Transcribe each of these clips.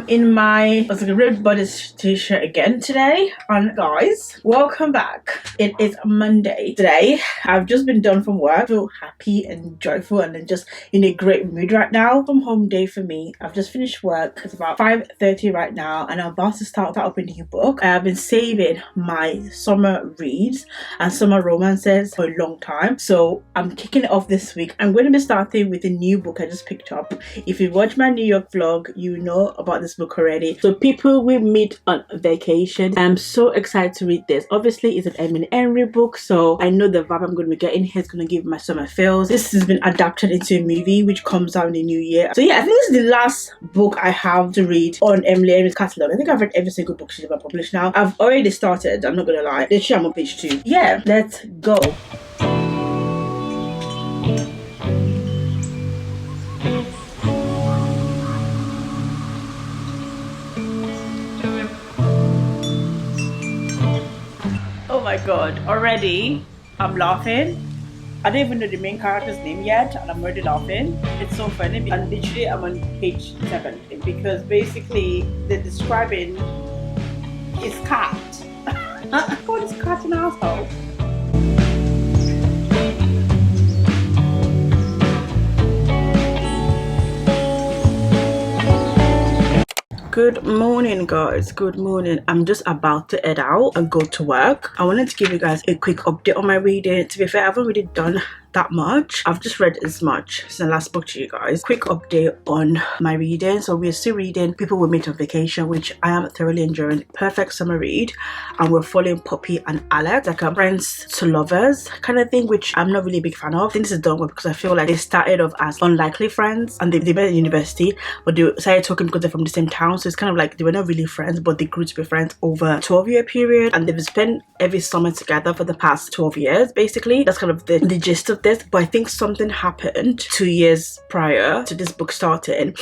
In my red bodice t-shirt again today, and guys, welcome back. It is Monday today. I've just been done from work. I feel happy and joyful and then just in a great mood right now. From home day for me. I've just finished work. It's about 5:30 right now and I'm about to start up a new book. I have been saving my summer reads and summer romances for a long time, so I'm kicking it off this week. I'm going to be starting with a new book I just picked up. If you watch my New York vlog, you know about this book already. So People We Meet on Vacation. I'm so excited to read this. Obviously it's an Emily Henry book, so I know the vibe I'm going to be getting here is going to give my summer feels. This has been adapted into a movie which comes out in the new year. So yeah, I think this is the last book I have to read on Emily Henry's catalogue. I think I've read every single book she's ever published now. I've already started, I'm not gonna lie. Literally I'm on page 2. Yeah, let's go. Oh my god, already I'm laughing. I don't even know the main character's name yet and I'm already laughing. It's so funny, and literally I'm on page 7 because basically they're describing his cat. God, his cat an asshole. Good morning guys, good morning. I'm just about to head out and go to work. I wanted to give you guys a quick update on my reading. To be fair, I haven't really done that much. I've just read as much since I last spoke to you guys. Quick update on my reading. So we're still reading People We Meet on Vacation, which I am thoroughly enjoying. Perfect summer read. And we're following Poppy and Alex, like a friends to lovers kind of thing, which I'm not really a big fan of. I think this is done well because I feel like they started off as unlikely friends and they met at university, but they started talking because they're from the same town. So it's kind of like they were not really friends, but they grew to be friends over a 12-year period, and they've spent every summer together for the past 12 years basically. That's kind of the gist of this. But I think something happened 2 years prior to this book starting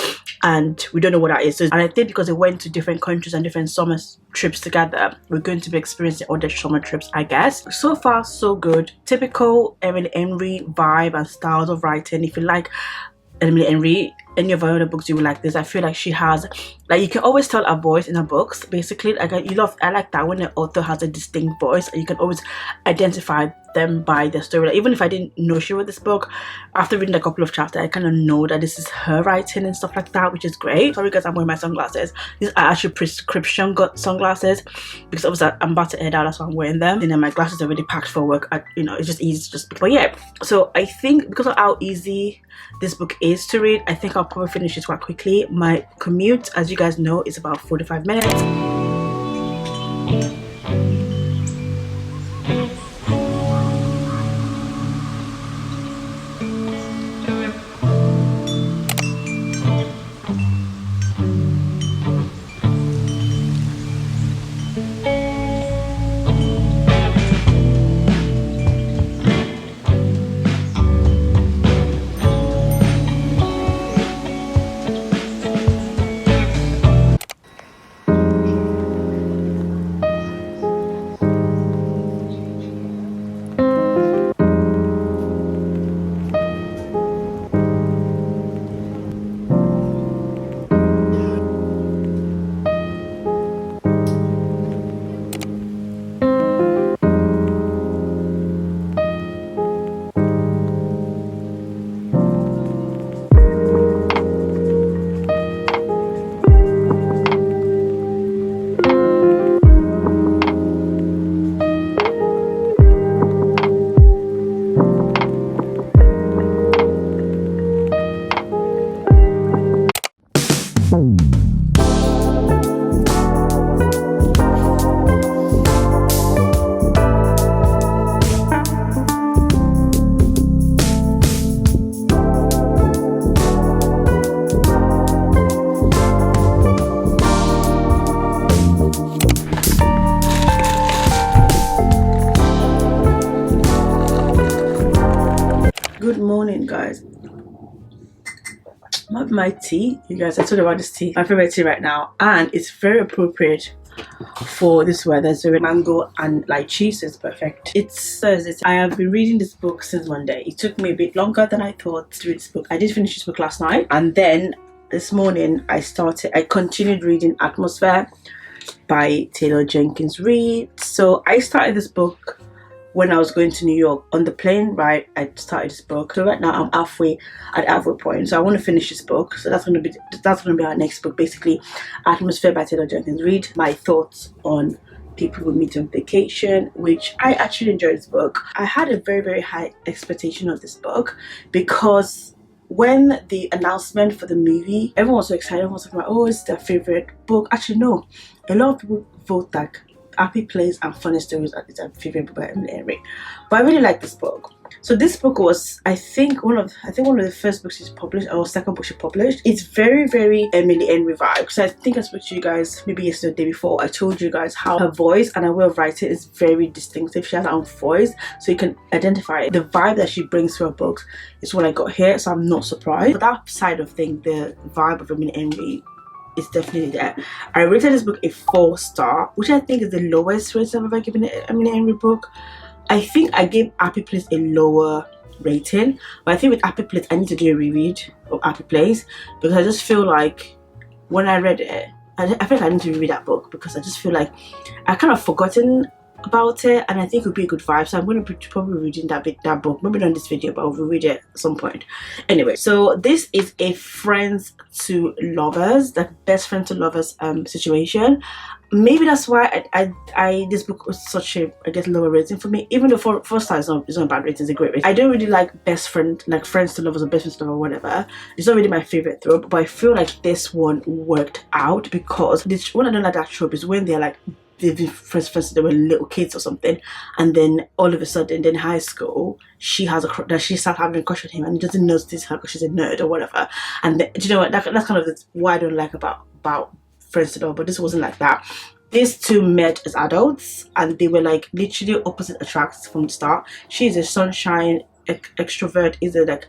and we don't know what that is. So, and I think because they went to different countries and different summer trips together, we're going to be experiencing other summer trips, I guess. So far so good. Typical Emily Henry vibe and styles of writing. If you like Emily Henry, any of her other books, you will like this. I feel like she has, like, you can always tell her voice in her books basically. Like I like that when an author has a distinct voice and you can always identify them by their story. Like, even if I didn't know she wrote this book, after reading a couple of chapters I kind of know that this is her writing and stuff like that, which is great. Sorry guys, I'm wearing my sunglasses. These are actually prescription got sunglasses because obviously I'm about to head out, that's why I'm wearing them, and then my glasses are already packed for work. You know, it's just easy to just, but yeah. So I think because of how easy this book is to read, I think I'll probably finish it quite quickly. My commute, as you guys know, is about 45 minutes. Good morning, guys. I'm having my tea. You guys, I told you about this tea, my favorite tea right now, and it's very appropriate for this weather. So mango and lychee, so it's perfect. It's Thursday. I have been reading this book since Monday. It took me a bit longer than I thought to read this book. I did finish this book last night, and then this morning I continued reading Atmosphere by Taylor Jenkins Reid. So I started this book when I was going to New York. On the plane ride, I started this book. So right now I'm at halfway point. So I want to finish this book. So that's gonna be our next book, basically. Atmosphere by Taylor Jenkins Reid. My thoughts on People We Meet on Vacation, which I actually enjoyed this book. I had a very, very high expectation of this book because when the announcement for the movie, everyone was so excited. Everyone was talking about, oh, it's their favorite book. Actually, no. A lot of people vote that Happy Place and Funny Stories is a favorite book by Emily Henry. But I really like this book. So this book was, I think one of the first books she's published, or second book she published. It's very, very Emily Henry vibe. Because I think I spoke to you guys maybe yesterday or the day before. I told you guys how her voice and her way of writing is very distinctive. She has her own voice, so you can identify it. The vibe that she brings to her books is what I got here, so I'm not surprised. But that side of things, the vibe of Emily Henry, it's definitely there. I rated this book a 4-star, which I think is the lowest rating I've ever given an Emily Henry book. I think I gave Happy Place a lower rating, but I think with Happy Place I need to do a reread of Happy Place, because I just feel like when I read it, I feel like I need to reread that book, because I just feel like I kind of forgotten about it, and I think it would be a good vibe. So I'm going to be probably reading that book, maybe not in this video, but I'll read it at some point. Anyway, so this is a friends to lovers, the best friend to lovers situation. Maybe that's why I this book was such a, I guess, lower rating for me. Even though 4 stars is not a bad rating, it's a great rating. I don't really like best friend, like friends to lovers or best friends to lovers or whatever. It's not really my favorite trope, but I feel like this one worked out, because what I don't like that trope is when they're like, they've been friends, they were little kids or something, and then all of a sudden in high school she starts having a crush on him, and he doesn't notice her because she's a nerd or whatever. And then, do you know what, that's kind of what I don't like about friends to love. But this wasn't like that. These two met as adults, and they were like literally opposite attracts from the start. She's a sunshine extrovert, is a like,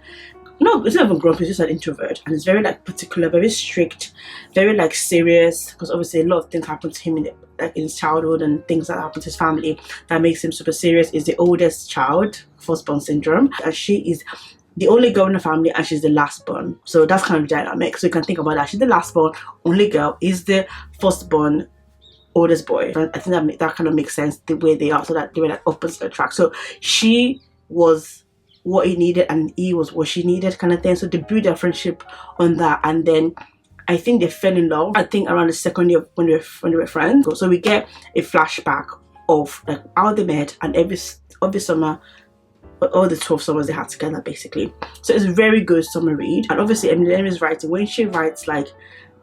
no, it's not even grumpy, it's just an introvert, and it's very like particular, very strict, very like serious, because obviously a lot of things happen to him in his childhood, and things that happen to his family that makes him super serious. Is the oldest child, firstborn syndrome, and she is the only girl in the family, and she's the last born. So that's kind of dynamic. So you can think about that. She's the last born, only girl, is the firstborn, oldest boy. I think that kind of makes sense the way they are, so that they were like opposite attract. So she was what he needed, and he was what she needed, kind of thing. So they built their friendship on that, and then I think they fell in love, I think around the second year when they were friends. So we get a flashback of like how they met, and every summer, all the 12 summers they had together, basically. So it's a very good summer read. And obviously Emily Henry's writing, when she writes like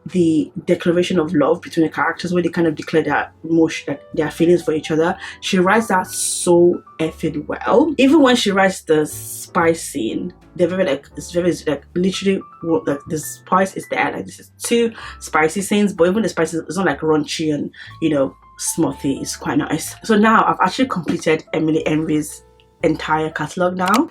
the declaration of love between the characters, where they kind of declare their emotion, like their feelings for each other, she writes that so effing well. Even when she writes the spice scene, they're very like, it's very like literally like the spice is there, like this is 2 spicy scenes, but even the spices, it's not like raunchy and, you know, smutty. It's quite nice. So now I've actually completed Emily Henry's entire catalogue now.